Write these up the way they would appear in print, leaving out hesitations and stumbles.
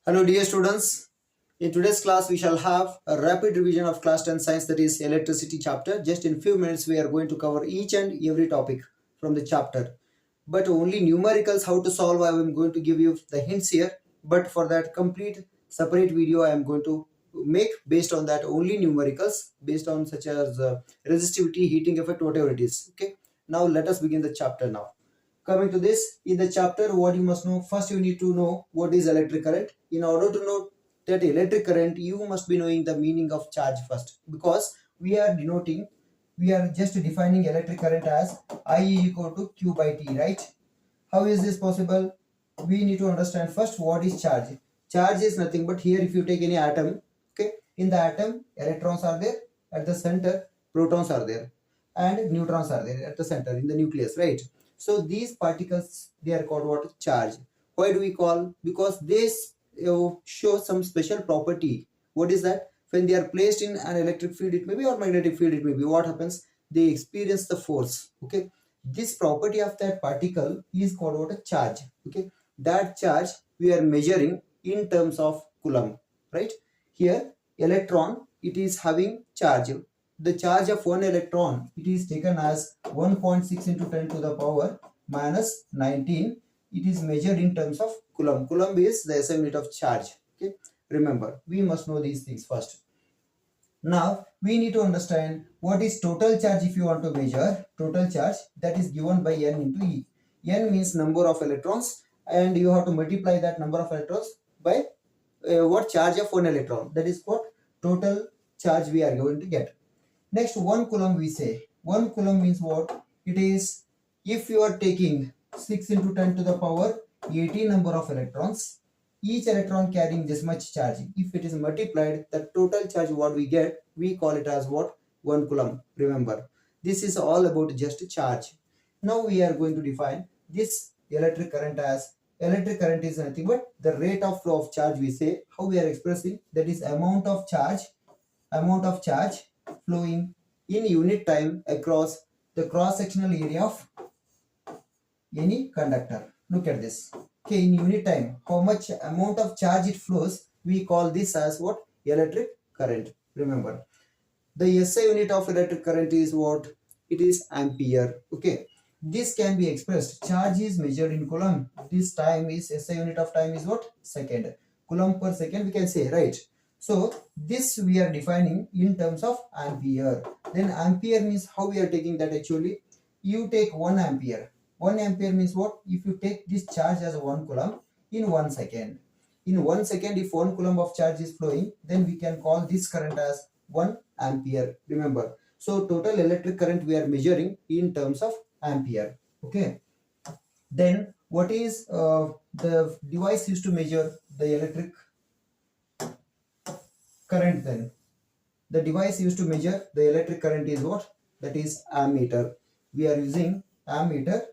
Hello dear students, in today's class we shall have a rapid revision of class 10 science, that is electricity chapter. Just in few minutes we are going to cover each and every topic from the chapter. But only numericals how to solve I am going to give you the hints here. But for that complete separate video I am going to make based on that only numericals based on such as resistivity, heating effect, whatever it is. Okay. Now let us begin the chapter now. Coming to this, in the chapter, what you must know, first you need to know what is electric current. In order to know that electric current, you must be knowing the meaning of charge first, because we are just defining electric current as I equal to Q by T, right? How is this possible? We need to understand first what is charge. Charge is nothing but, here if you take any atom, okay, in the atom electrons are there, at the center protons are there, and neutrons are there at the center in the nucleus, right? So these particles, they are called what? Charge. Why do we call? Because they show some special property. What is that? When they are placed in an electric field, it may be, or magnetic field, it may be, what happens? They experience the force. Okay, this property of that particle is called what? A charge. Okay, that charge we are measuring in terms of coulomb, right? Here electron, it is having charge. The charge of one electron, it is taken as 1.6 into 10 to the power minus 19. It is measured in terms of coulomb. Coulomb is the SI unit of charge. Okay, remember we must know these things first. Now we need to understand what is total charge. If you want to measure total charge, that is given by N into E. N means number of electrons, and you have to multiply that number of electrons by what? Charge of one electron. That is what total charge we are going to get. Next, 1 coulomb, we say 1 coulomb means what? It is, if you are taking 6 into 10 to the power 18 number of electrons, each electron carrying this much charge. If it is multiplied, the total charge what we get, we call it as what? 1 coulomb. Remember, this is all about just charge. Now we are going to define this electric current as, electric current is nothing but the rate of flow of charge. We say how we are expressing, that is amount of charge flowing in unit time across the cross-sectional area of any conductor. Look at this. Okay, in unit time, how much amount of charge it flows, we call this as what? Electric current. Remember, the SI unit of electric current is what? It is ampere. Okay, this can be expressed. Charge is measured in coulomb. This time is, SI unit of time is what? Second. Coulomb per second, we can say, right? So this we are defining in terms of ampere. Then ampere means how we are taking that actually. You take 1 ampere. 1 ampere means what? If you take this charge as 1 coulomb in 1 second. In 1 second, if 1 coulomb of charge is flowing, then we can call this current as 1 ampere. Remember. So total electric current we are measuring in terms of ampere. Okay. Then what is the device used to measure the electric current? Then the device used to measure the electric current is what? That is ammeter. We are using ammeter.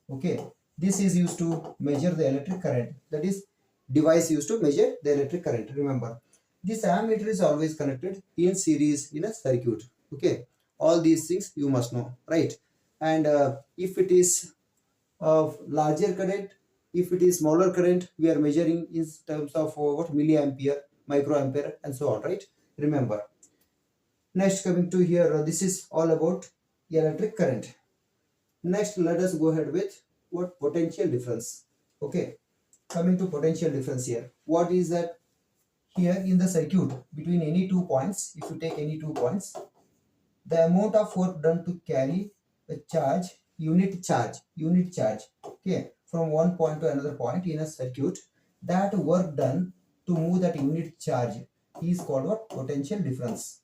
Okay, this is used to measure the electric current. That is device used to measure the electric current. Remember, this ammeter is always connected in series in a circuit. Okay, all these things you must know, right? And if it is of larger current, if it is smaller current, we are measuring in terms of what? Milliampere, microampere, and so on, right? Remember. Next, coming to here, this is all about electric current. Next, let us go ahead with what? Potential difference. Okay, coming to potential difference here. What is that? Here in the circuit between any 2 points, if you take any 2 points, the amount of work done to carry a charge, unit charge, okay, from one point to another point in a circuit, that work done to move that unit charge is called what? Potential difference.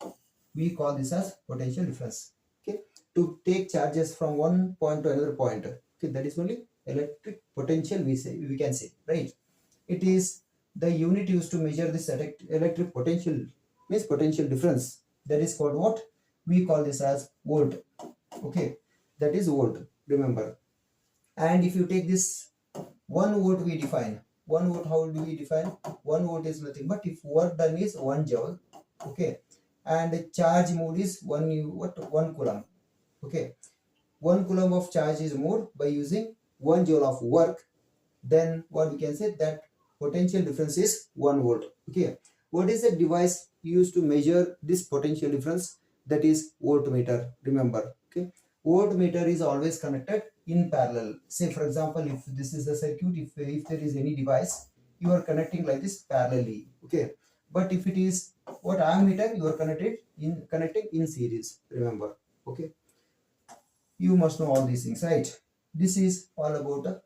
We call this as potential difference. Okay, to take charges from one point to another point. Okay, that is only electric potential, we can say, right? It is the unit used to measure this electric potential, means potential difference. That is called what? We call this as volt. Okay, that is volt. Remember. And if you take this 1 volt, we define 1 volt. How do we define? 1 volt is nothing but if work done is 1 joule. Okay, and charge moved is 1 coulomb. Okay, 1 coulomb of charge is moved by using 1 joule of work. Then what we can say, that potential difference is 1 volt. Okay, what is the device used to measure this potential difference? That is voltmeter. Remember, okay, voltmeter is always connected in parallel. Say for example, if this is the circuit, if there is any device, you are connecting like this parallelly. Okay, but if it is what ammeter, you are connecting in series. Remember, okay, you must know all these things, right? This is all about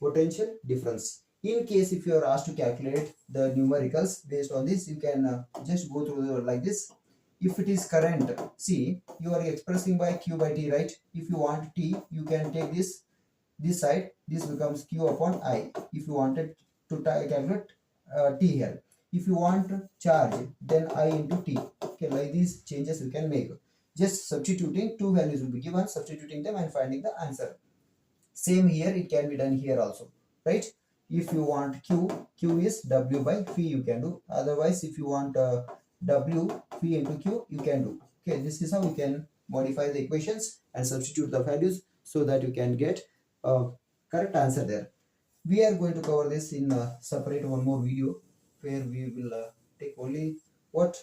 potential difference. In case if you are asked to calculate the numericals based on this, you can just go through like this. If it is current, see, you are expressing by q by t, right? If you want t, you can take this side, this becomes q upon I. If you wanted to calculate t here, if you want charge, then I into t. Okay, like these changes you can make. Just substituting, two values will be given, substituting them and finding the answer. Same here, it can be done here also, right? If you want q is w by phi, you can do. Otherwise, if you want w phi into q, you can do. Okay, this is how you can modify the equations and substitute the values so that you can get a correct answer there. We are going to cover this in separate one more video where we will take only what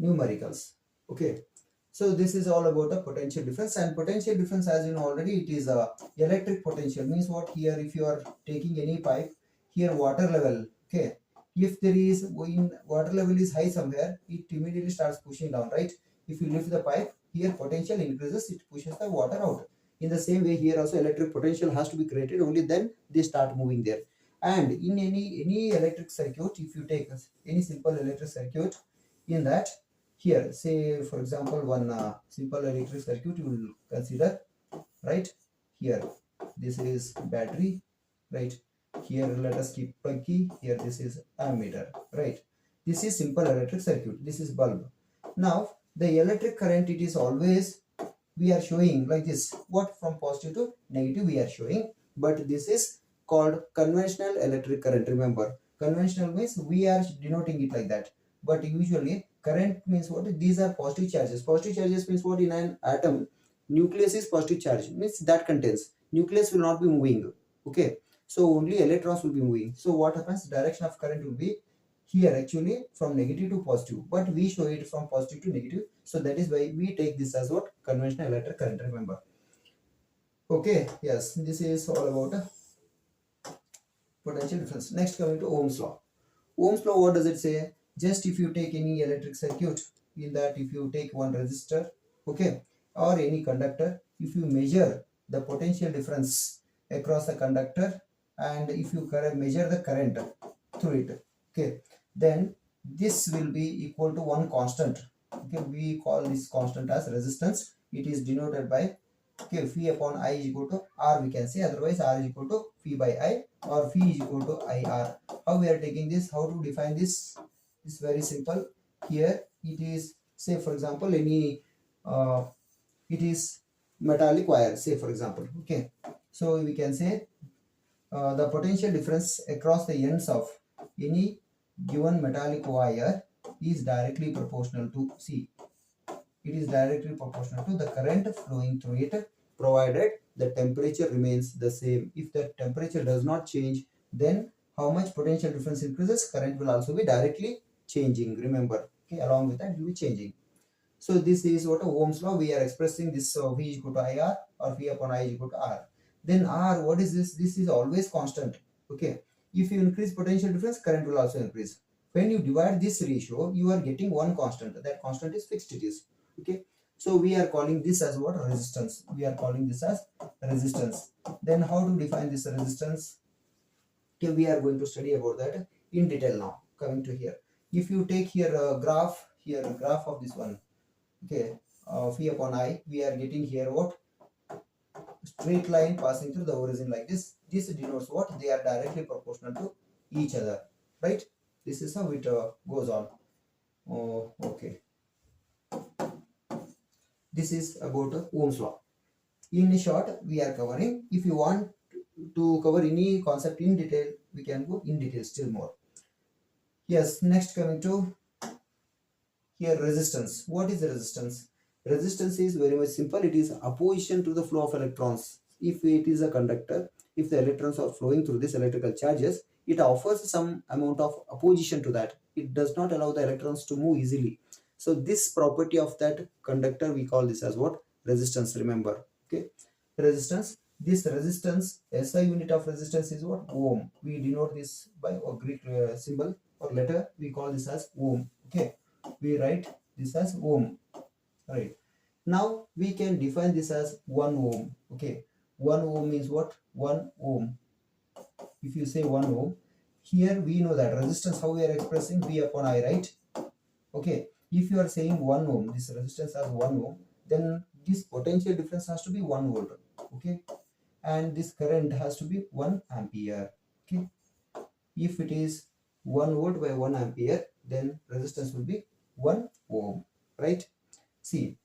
numericals. Okay, so this is all about the potential difference, and potential difference, as you know already, it is a electric potential. Means what? Here if you are taking any pipe, here water level, okay, if there is, when water level is high somewhere, it immediately starts pushing down, right? If you lift the pipe, here potential increases, it pushes the water out. In the same way, here also electric potential has to be created, only then they start moving there. And in any electric circuit, if you take any simple electric circuit, in that, here say for example one simple electric circuit you will consider, right? Here this is battery, right? Here let us keep plug key. Here this is ammeter, right? This is simple electric circuit, this is bulb. Now the electric current, it is always, we are showing like this, what, from positive to negative we are showing, but this is called conventional electric current. Remember, conventional means we are denoting it like that, but usually current means what? These are positive charges. Positive charges means what? In an atom, nucleus is positive charge, means that contains, nucleus will not be moving. Okay, so only electrons will be moving. So what happens? Direction of current will be here actually from negative to positive, but we show it from positive to negative, so that is why we take this as what? Conventional electric current. Remember, okay, yes, this is all about potential difference. Next, coming to Ohm's law. Ohm's law, what does it say? Just if you take any electric circuit, in that if you take one resistor, okay, or any conductor, if you measure the potential difference across the conductor, and if you measure the current through it, okay, then this will be equal to one constant. Okay, we call this constant as resistance. It is denoted by, okay, phi upon I is equal to R, we can say. Otherwise, R is equal to phi by I, or phi is equal to IR. How we are taking this? How to define this? It's very simple. Here it is, say for example, any it is metallic wire, say for example. Okay, so we can say the potential difference across the ends of any given metallic wire is directly proportional to, see, it is directly proportional to the current flowing through it, provided the temperature remains the same. If the temperature does not change, then how much potential difference increases, current will also be directly changing. Remember, okay, along with that it will be changing. So this is what Ohm's law. We are expressing this V is equal to IR, or V upon I is equal to R. Then R, what is this? This is always constant. Okay, if you increase potential difference, current will also increase. When you divide this ratio, you are getting one constant. That constant is fixed. It is, okay. So we are calling this as what? Resistance. We are calling this as resistance. Then how to define this resistance? Okay, we are going to study about that in detail now. Coming to here, if you take here a graph, here a graph of this one, okay, phi upon I, we are getting here what? Straight line passing through the origin like this. This denotes what? They are directly proportional to each other, right? This is how it goes on. Oh, okay. This is about Ohm's law. In short, we are covering. If you want to cover any concept in detail, we can go in detail still more. Yes, next coming to here, resistance. What is the resistance? Resistance is very much simple. It is opposition to the flow of electrons. If it is a conductor, if the electrons are flowing through these electrical charges, it offers some amount of opposition to that. It does not allow the electrons to move easily. So this property of that conductor, we call this as what? Resistance, remember. Okay, resistance. This resistance, SI unit of resistance is what? Ohm. We denote this by a Greek symbol or letter. We call this as ohm. Okay, we write this as ohm. Right. Now we can define this as 1 ohm. Okay, 1 ohm means what? 1 ohm. If you say 1 ohm, here we know that resistance, how we are expressing V upon I, right? Okay, if you are saying 1 ohm, this resistance as 1 ohm, then this potential difference has to be 1 volt. Okay, and this current has to be 1 ampere. Okay, if it is 1 volt by 1 ampere, then resistance will be 1 ohm, right? See,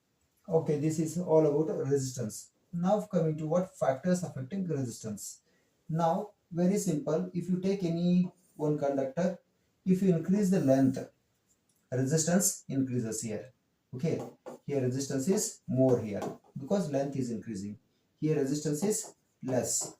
okay, this is all about resistance. Now coming to what factors affecting resistance. Now, very simple. If you take any one conductor, if you increase the length, resistance increases here. Okay, here resistance is more here because length is increasing. Here resistance is less,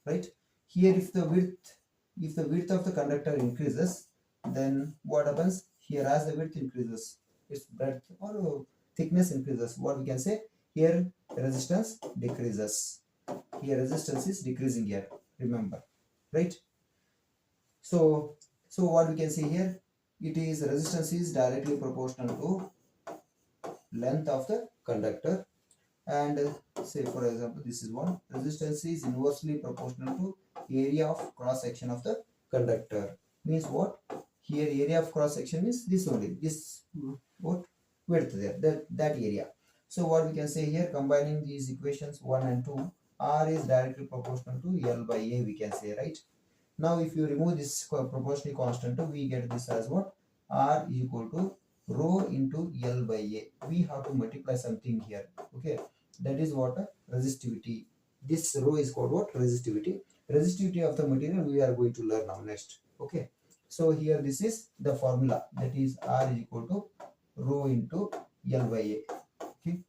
right? Here if the width of the conductor increases, then what happens? Here as the width increases, its breadth or thickness increases. What we can say here, resistance decreases. Here resistance is decreasing here. Remember, right? So what we can see here, it is resistance is directly proportional to length of the conductor, and say for example this is one, resistance is inversely proportional to area of cross section of the conductor. Means what? Here area of cross section is this only, this what width there, that area. So what we can say here, combining these equations 1 and 2, R is directly proportional to L by A, we can say, right? Now if you remove this proportionally constant, we get this as what? R is equal to rho into L by A. We have to multiply something here. Okay, that is what? Resistivity. This rho is called what? Resistivity. Resistivity of the material we are going to learn now next. Okay, so here this is the formula, that is R is equal to rho into L by A. Okay,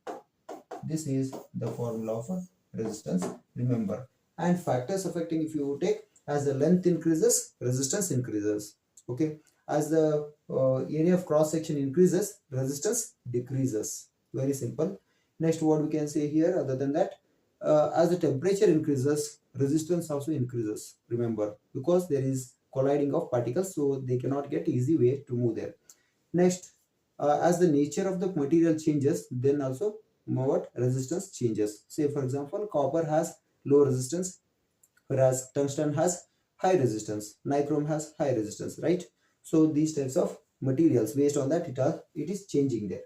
this is the formula of resistance, remember. And factors affecting, if you take, as the length increases, resistance increases. Okay, as the area of cross section increases, resistance decreases. Very simple. Next, what we can say here other than that, as the temperature increases, resistance also increases, remember, because there is colliding of particles, so they cannot get easy way to move there. Next, as the nature of the material changes, then also what? Resistance changes. Say for example, copper has low resistance, whereas tungsten has high resistance, nichrome has high resistance, right? So these types of materials, based on that, it is changing there.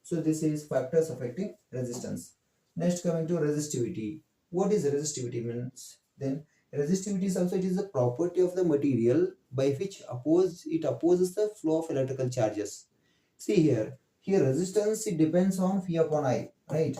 So this is factors affecting resistance. Next, coming to resistivity. What is resistivity means? Then resistivity is also, it is a property of the material by which it opposes the flow of electrical charges. See here resistance, it depends on phi upon I, right?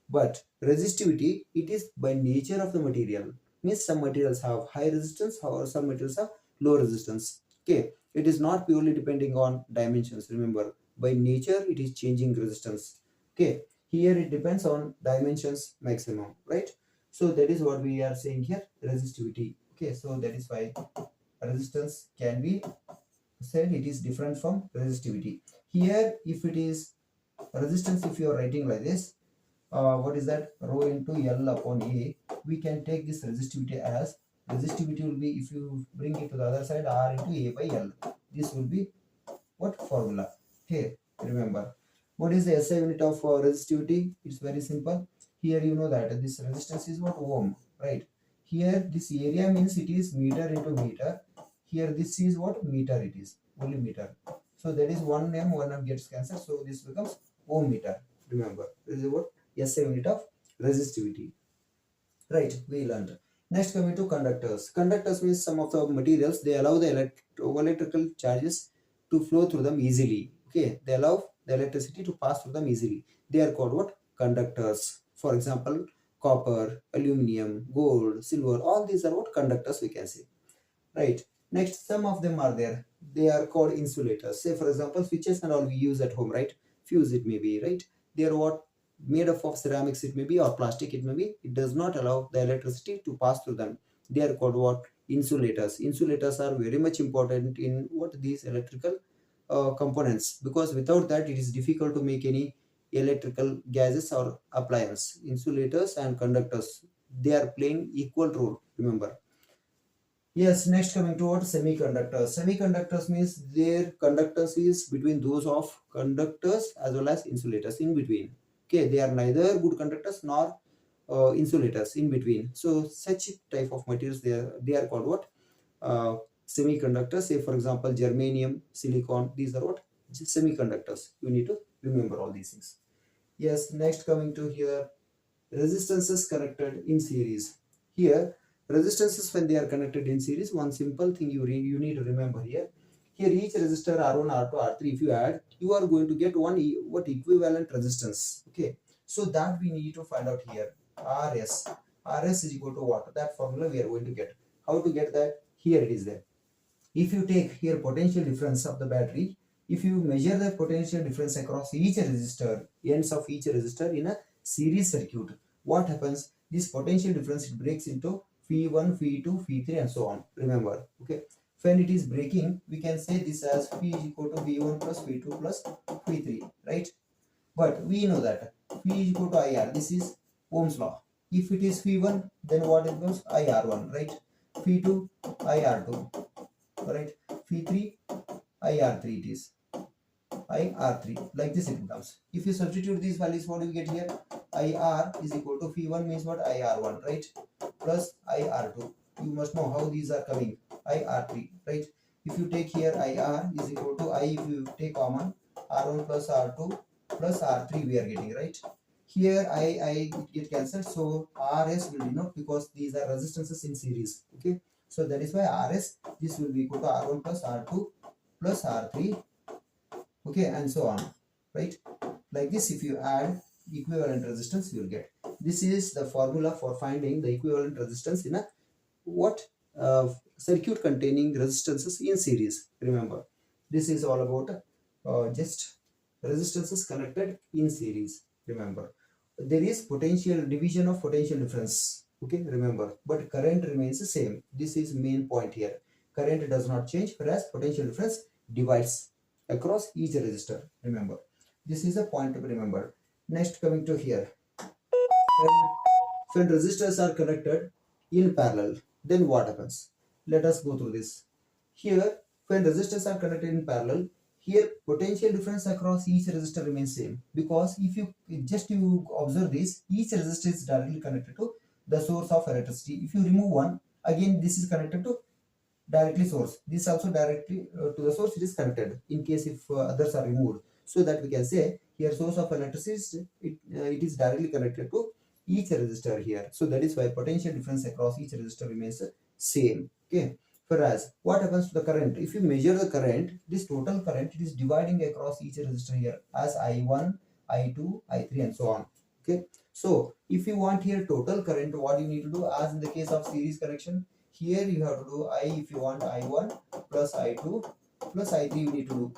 But resistivity, it is by nature of the material. Means some materials have high resistance or some materials have low resistance. Okay, it is not purely depending on dimensions. Remember, by nature it is changing resistance. Okay, here it depends on dimensions maximum, right? So that is what we are saying here, resistivity. Okay, so that is why resistance can be said it is different from resistivity. Here, if it is resistance, if you are writing like this, what is that? Rho into L upon A. We can take this resistivity as, resistivity will be, if you bring it to the other side, R into A by L. This will be what formula? Okay, remember. What is the SI unit of resistivity? It's very simple. Here you know that this resistance is what? Ohm, right? Here this area means it is meter into meter. Here this is what? Meter, it is only meter. So that is one M gets cancelled. So this becomes ohm meter. Remember, this is what? SI unit of resistivity. Right, we learned. Next, coming to conductors. Conductors means some of the materials, they allow the electrical charges to flow through them easily. Okay, they allow the electricity to pass through them easily. They are called what? Conductors. For example, copper, aluminum, gold, silver, all these are what? Conductors, we can say. Right. Next, some of them are there. They are called insulators. Say for example, switches and all we use at home, right? Fuse, it may be, right? They are what? Made up of ceramics, it may be, or plastic, it may be. It does not allow the electricity to pass through them. They are called what? insulators. Insulators are very much important in what these electrical components, because without that it is difficult to make any electrical gases or appliance. Insulators and conductors, they are playing equal role, remember. Yes, next coming to what semiconductors. Semiconductors means their conductance is between those of conductors as well as insulators, in between. Okay, they are neither good conductors nor insulators, in between. So such type of materials, they are called what? Uh, Semiconductors. Say for example germanium, silicon. These are what? Semiconductors. You need to remember all these things. Yes, next coming to here, resistances connected in series. Here, resistances when they are connected in series, one simple thing you need to remember here. Here each resistor R1, R2, R3, if you add, you are going to get one what equivalent resistance. Okay, so that we need to find out here. RS. RS is equal to what? That formula we are going to get. How to get that? Here it is there. If you take here potential difference of the battery, if you measure the potential difference across each resistor, ends of each resistor in a series circuit, what happens? This potential difference, it breaks into Phi1, Phi2, Phi3 and so on. Remember, okay? When it is breaking, we can say this as Phi is equal to V1 plus V2 plus Phi3, right? But we know that Phi is equal to IR. This is Ohm's law. If it is Phi1, then what it becomes? IR1, right? Phi2, IR2, right? Phi3, IR3 it is. IR3, like this it becomes. If you substitute these values, what do you get here? IR is equal to Phi1 means what? IR1, right? Plus IR2. You must know how these are coming. IR3, right? If you take here IR is equal to I, if you take common, R1 plus R2 plus R3 we are getting, right? Here I get cancelled, so RS will denote, because these are resistances in series. Okay, so that is why RS, this will be equal to R1 plus R2 plus R3, okay, and so on, right? Like this, if you add equivalent resistance, you will get. This is the formula for finding the equivalent resistance in a what? Circuit containing resistances in series. Remember, this is all about just resistances connected in series. Remember, there is potential division of potential difference. Okay, remember, but current remains the same. This is main point here. Current does not change, whereas potential difference divides across each resistor. Remember, this is a point to be remembered. Next, coming to here, when resistors are connected in parallel, then what happens? Let us go through this. Here, when resistors are connected in parallel, here potential difference across each resistor remains same, because if you observe this, each resistor is directly connected to the source of electricity. If you remove one, again this is connected to directly source. This also directly to the source it is connected, in case if others are removed, so that we can say here source of electricity it is directly connected to each resistor here. So that is why potential difference across each resistor remains same. Okay, whereas what happens to the current? If you measure the current, this total current, it is dividing across each resistor here as I1, I2, I3 and so on. Okay, so if you want here total current, what you need to do, as in the case of series connection, here you have to do I, if you want I1 plus I2 plus I3 you need to do,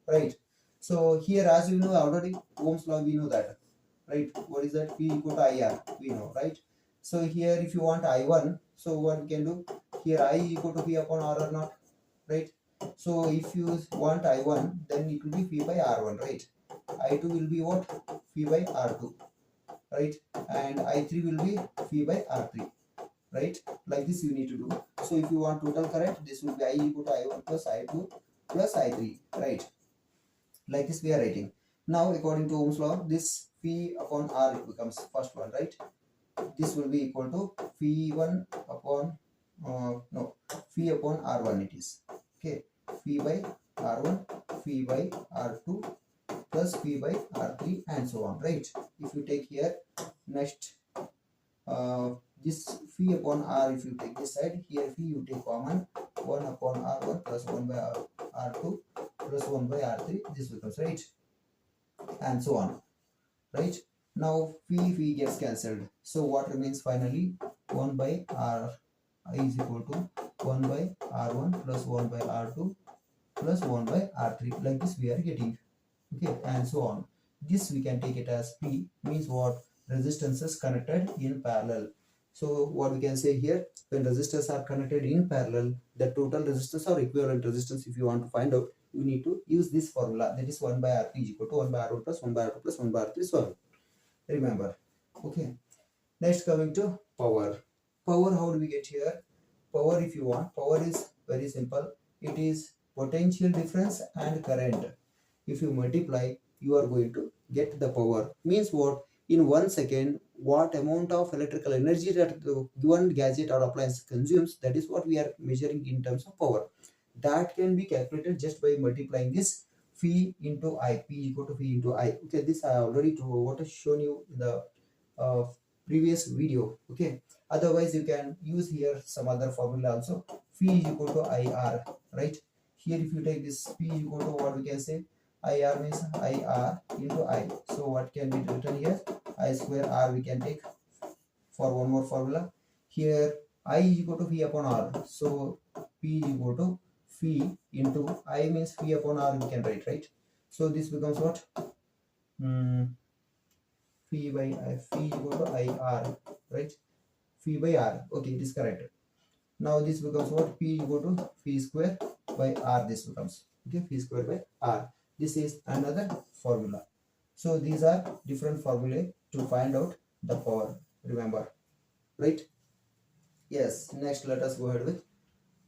right? So here, as you know already, Ohm's law, we know that, right? What is that? P equal to IR, we know, right? So here if you want I1, so what we can do, here I equal to P upon R or not, right? So if you want I1, then it will be P by R1, right? I2 will be what? P by R2, right? And I3 will be P by R3, right? Like this you need to do. So if you want total current, this will be I equal to I1 plus I2 plus I3, right? Like this we are writing. Now according to Ohm's law, this P upon R it becomes first one, right? This will be equal to P1 upon no, P upon R1 it is. Okay, P by R1, P by R2 plus P by R3 and so on, right? If you take here next this phi upon r, if you take this side, here phi you take common, 1 upon r1 plus 1 by r2 plus 1 by r3, this becomes, right, and so on, right? Now phi gets cancelled, so what remains finally? 1 by r is equal to 1 by r1 plus 1 by r2 plus 1 by r3, like this we are getting, okay, and so on. This we can take it as P means what? Resistances connected in parallel. So what we can say here, when resistors are connected in parallel, the total resistance or equivalent resistance, if you want to find out, you need to use this formula, that is 1 by Rp is equal to 1 by R1 plus 1 by R2 plus 1 by R3, so on. Remember. Okay. Next, coming to power. Power, how do we get here? Power, if you want, power is very simple. It is potential difference and current. If you multiply, you are going to get the power. Means what? In 1 second, what amount of electrical energy that the given gadget or appliance consumes, that is what we are measuring in terms of power. That can be calculated just by multiplying this phi into I. P equal to phi into I. Okay, this I already what I shown you in the uh, previous video. Okay, otherwise you can use here some other formula also. Phi is equal to IR, right? Here if you take this P is equal to what we can say, IR means IR into I. So what can be written here? I square R we can take for one more formula. Here I is equal to phi upon R. So P is equal to phi into I means phi upon R we can write, right? So this becomes what? Phi by I, phi equal to IR, right? Phi by R. Okay, it is correct. Now this becomes what? P equal to phi square by R. This becomes okay, phi square by R. This is another formula. So these are different formulae to find out the power. Remember, right? Yes. Next, let us go ahead with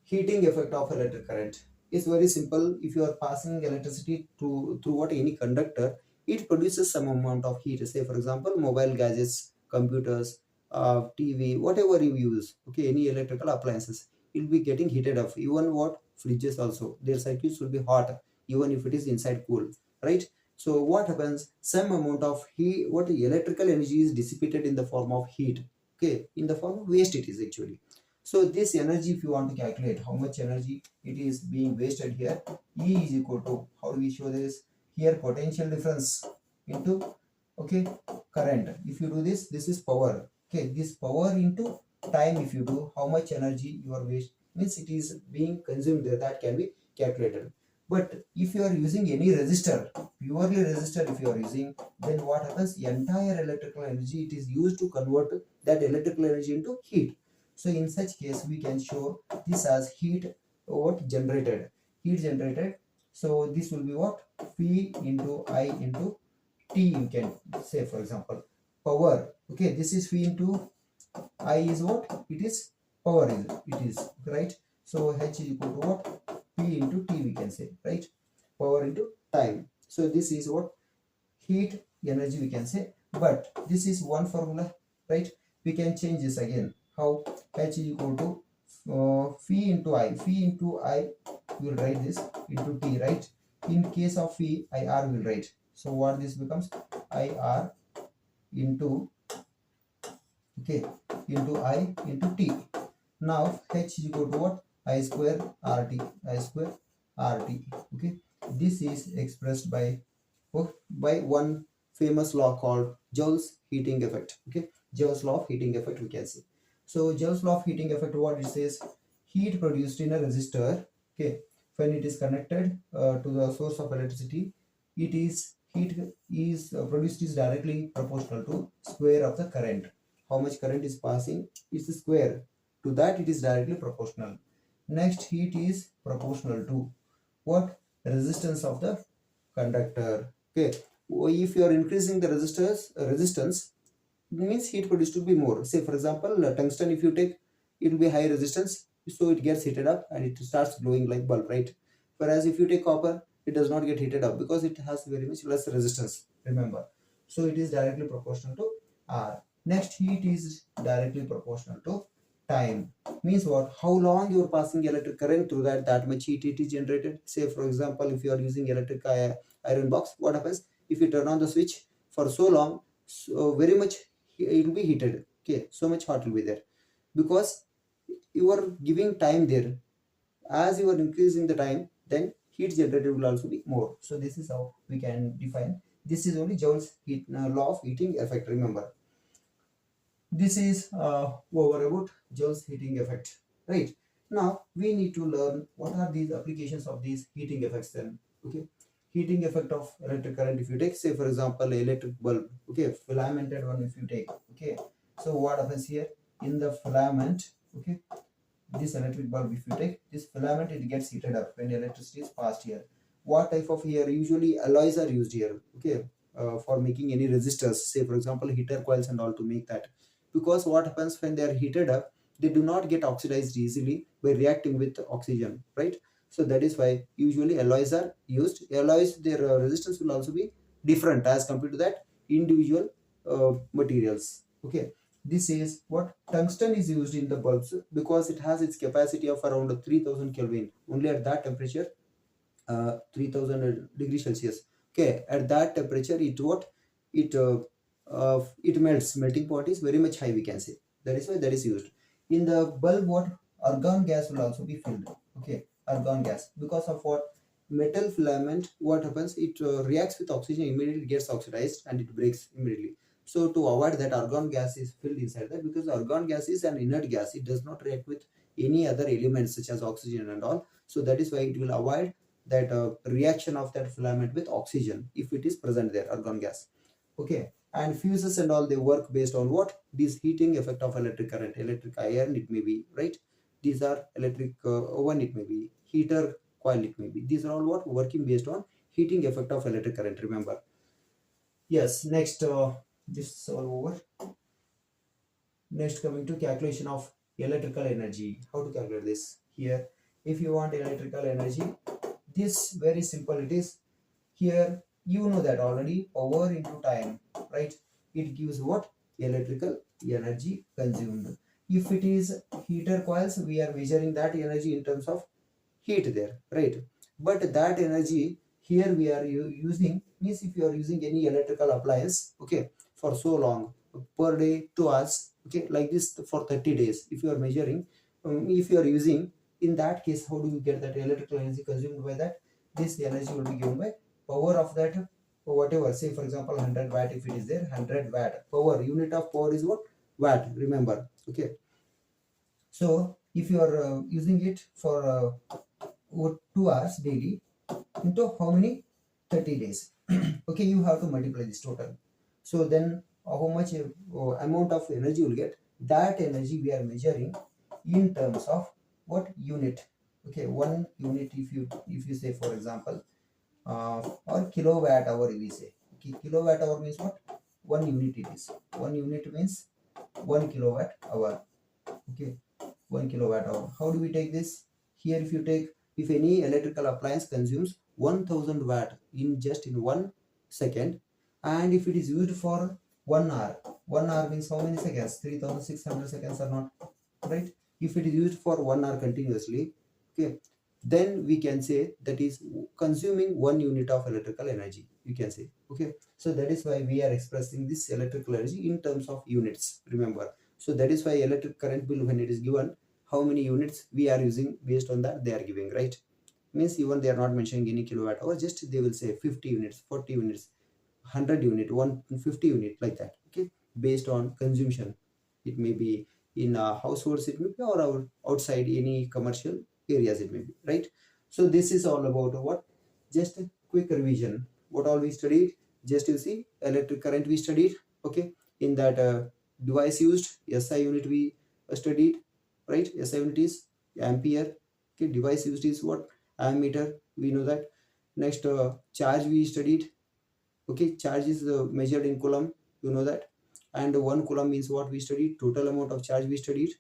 heating effect of electric current. Is very simple. If you are passing electricity through what any conductor, it produces some amount of heat. Say for example, mobile gadgets, computers, TV, whatever you use. Okay, any electrical appliances, it will be getting heated up. Even what fridges also, their circuits will be hot, even if it is inside cool, right? So what happens? Some amount of heat, what electrical energy is dissipated in the form of heat. Okay, in the form of waste it is actually. So this energy, if you want to calculate how much energy it is being wasted here, E is equal to, how do we show this? Here potential difference into, okay, current. If you do this, this is power. Okay, this power into time, if you do, how much energy you are waste, means it is being consumed there, that can be calculated. But if you are using any resistor, purely resistor if you are using, then what happens? The entire electrical energy, it is used to convert that electrical energy into heat. So in such case, we can show this as heat what generated. Heat generated. So this will be what? P into I into T, you can say for example. Power. Okay, this is P into I is what? It is power, is it is, right? So H is equal to what? P into T we can say, right? Power into time. So this is what? Heat energy we can say, but this is one formula, right? We can change this again. How? H is equal to phi into I. Phi into I will write this into T, right? In case of phi, IR will write. So what this becomes? IR into, okay, into I into T. Now H is equal to what? I square RT. I square RT. Okay. This is expressed by one famous law called Joule's heating effect. Okay, Joule's law of heating effect we can say. So Joule's law of heating effect, what it says, heat produced in a resistor, okay, when it is connected to the source of electricity, it is heat is produced is directly proportional to square of the current. How much current is passing is the square, to that it is directly proportional. Next, heat is proportional to what? Resistance of the conductor. Okay, if you are increasing the resistance, means heat produced to be more. Say for example, tungsten, if you take, it will be high resistance, so it gets heated up and it starts glowing like bulb, right? Whereas if you take copper, it does not get heated up because it has very much less resistance, remember. So it is directly proportional to R. Next, heat is directly proportional to time. Means what? How long you are passing electric current through that much heat it is generated. Say for example, if you are using electric iron box, what happens? If you turn on the switch for so long, so very much it will be heated. Okay, so much hot will be there because you are giving time there. As you are increasing the time, then heat generated will also be more. So this is how we can define. This is only Joule's law of heating effect, remember. This is over about Joule's heating effect, right? Now we need to learn what are these applications of these heating effects then. Okay, heating effect of electric current, if you take, say for example, electric bulb, okay, filamented one if you take, okay, so what happens here? in the filament. Okay, this electric bulb, if you take this filament, it gets heated up when electricity is passed here. What type of here? Usually alloys are used here. Okay, for making any resistors, say for example heater coils and all, to make that. Because what happens when they are heated up, they do not get oxidized easily by reacting with oxygen, right? So that is why usually alloys are used. Alloys, their resistance will also be different as compared to that individual materials. Okay, this is what tungsten is used in the bulbs because it has its capacity of around 3000 Kelvin. Only at that temperature, 3000 degrees Celsius. Okay, at that temperature, it it melts. Melting point is very much high, we can say. That is why that is used in the bulb. What argon gas will also be filled. Okay, argon gas, because of what metal filament. What happens? It reacts with oxygen, immediately gets oxidized and it breaks immediately. So to avoid that, argon gas is filled inside that, because argon gas is an inert gas. It does not react with any other elements such as oxygen and all. So that is why it will avoid that reaction of that filament with oxygen if it is present there, argon gas. Okay, and fuses and all, they work based on what? This heating effect of electric current, electric iron it may be, right? These are electric oven, it may be heater coil, it may be. These are all what? Working based on heating effect of electric current, remember. Yes, next, this is all over. Next, coming to calculation of electrical energy. How to calculate this? Here, if you want electrical energy, this very simple it is. Here you know that already, power into time, right? It gives what? Electrical energy consumed. If it is heater coils, we are measuring that energy in terms of heat there, right? But that energy here we are using, means if you are using any electrical appliance, okay, for so long, per day 2 hours, okay, like this for 30 days, if you are measuring, if you are using, in that case, how do you get that electrical energy consumed by that? This energy will be given by power of that, whatever, say for example 100 watt, if it is there, 100 watt power, unit of power is what? Watt, remember. Okay, so if you are using it for 2 hours daily, into how many? 30 days. Okay, you have to multiply this total. So then how much amount of energy you will get? That energy we are measuring in terms of what? Unit. Okay, 1 unit, if you say for example, or kilowatt hour we say. Okay, kilowatt hour means what? 1 unit it is. 1 unit means 1 kilowatt hour. Okay, 1 kilowatt hour. How do we take this? Here, if you take, if any electrical appliance consumes 1000 watt in just in 1 second, and if it is used for 1 hour, 1 hour means how many seconds? 3600 seconds or not, right? If it is used for 1 hour continuously, okay, then we can say that is consuming 1 unit of electrical energy, you can say. Okay, so that is why we are expressing this electrical energy in terms of units, remember. So that is why electric current bill, when it is given, how many units we are using, based on that they are giving, right? Means even they are not mentioning any kilowatt hour, just they will say 50 units, 40 units, 100 unit, 150 unit, like that. Okay, based on consumption. It may be in households, it may be, or outside any commercial areas, it may be, right? So this is all about what? Just a quick revision. What all we studied? Just you see, electric current we studied. Okay, in that device used, SI unit we studied, right? SI unit is ampere. Okay, device used is what? Ammeter, we know that. Next, charge we studied. Okay, charge is measured in coulomb, you know that. And 1 coulomb means what? We studied total amount of charge we studied,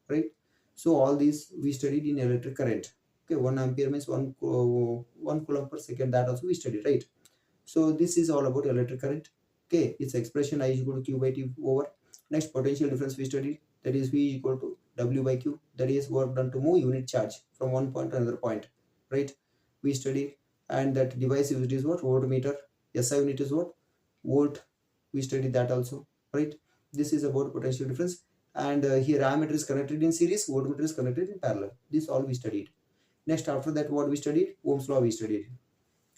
right? So all these we studied in electric current. Okay, 1 ampere means 1 coulomb per second, that also we studied, right? So this is all about electric current. Okay, its expression, I is equal to q by t over. Next, potential difference we studied, that is v is equal to w by q, that is work done to move unit charge from one point to another point, right? We studied. And that device used is what? Voltmeter. SI unit is what? Volt. We studied that also, right? This is about potential difference. And here ammeter is connected in series, voltmeter is connected in parallel. This all we studied. Next, after that, what we studied? Ohm's law we studied.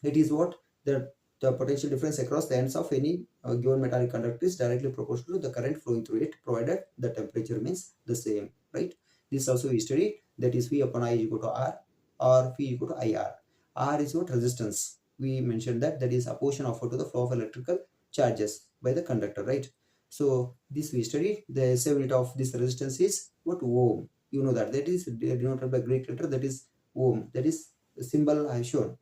It is what? The potential difference across the ends of any given metallic conductor is directly proportional to the current flowing through it, provided the temperature means the same, right? This also we studied, that is V upon I is equal to R, or V equal to IR. R is what? Resistance. We mentioned that is opposition offered to the flow of electrical charges by the conductor, right? So this we studied. The SI unit of this resistance is what? Ohm. You know that is denoted by Greek letter, that is ohm. That is the symbol I have shown.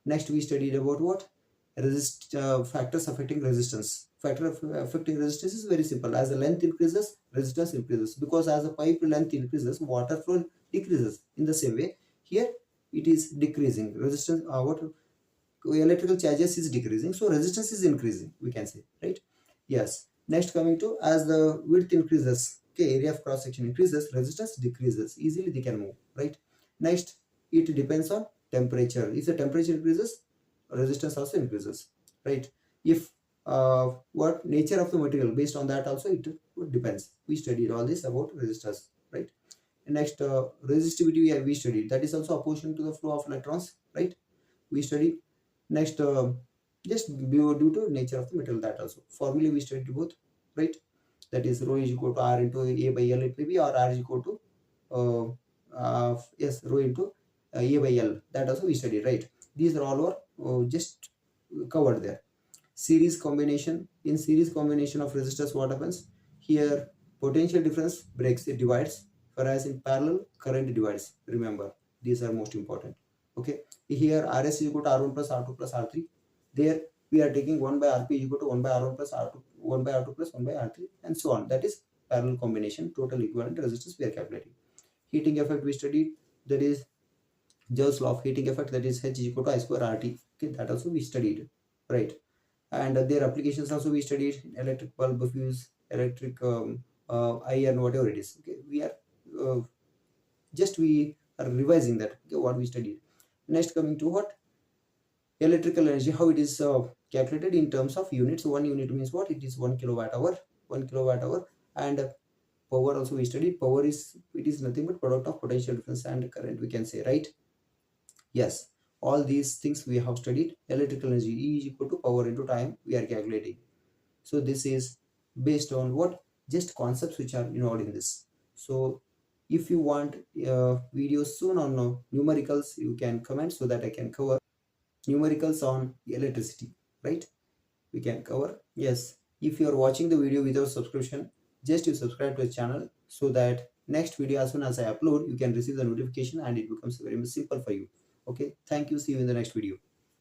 Next we studied about what? Factors affecting resistance. Factor affecting resistance is very simple. As the length increases, resistance increases. Because as the pipe length increases, water flow decreases. In the same way, here it is decreasing. Resistance, what electrical charges is decreasing, so resistance is increasing, we can say, right? Yes. Next, coming to, as the width increases, okay, area of cross section increases, resistance decreases. Easily they can move, right? Next, it depends on temperature. If the temperature increases, resistance also increases, right? If what nature of the material, based on that also it depends. We studied all this about resistors, right? Next, resistivity we studied, that is also opposition to the flow of electrons, right? We studied. Next, just due to nature of the metal, that also formally we studied both, right? That is rho is equal to r into a by l, it may be, or r is equal to yes, rho into a by l, that also we studied, right? These are all are just covered there. Series combination. In series combination of resistors, what happens here? Potential difference breaks, it divides, whereas in parallel current divides. Remember, these are most important. Okay, here rs is equal to r1 plus r2 plus r3. There we are taking 1 by rp is equal to 1 by r1 plus r2, 1 by r2 plus 1 by r3, and so on. That is parallel combination. Total equivalent resistance we are calculating. Heating effect we studied, that is Joul's law of heating effect, that is h is equal to I square rt. Okay, that also we studied, right? And their applications also we studied. Electric bulb fuse, electric iron, whatever it is. Okay, we are just we are revising that, okay, what we studied. Next, coming to what? Electrical energy, how it is calculated in terms of units. One unit means what? It is 1 kilowatt hour. 1 kilowatt hour. And power also we studied. Power is, it is nothing but product of potential difference and current, we can say, right? Yes, all these things we have studied. Electrical energy, E is equal to power into time, we are calculating. So this is based on what? Just concepts which are involved in this. So if you want videos soon on numericals, you can comment so that I can cover numericals on electricity, right? We can cover. Yes, if you are watching the video without subscription, just you subscribe to the channel so that next video, as soon as I upload, you can receive the notification and it becomes very much simple for you. Okay, thank you. See you in the next video.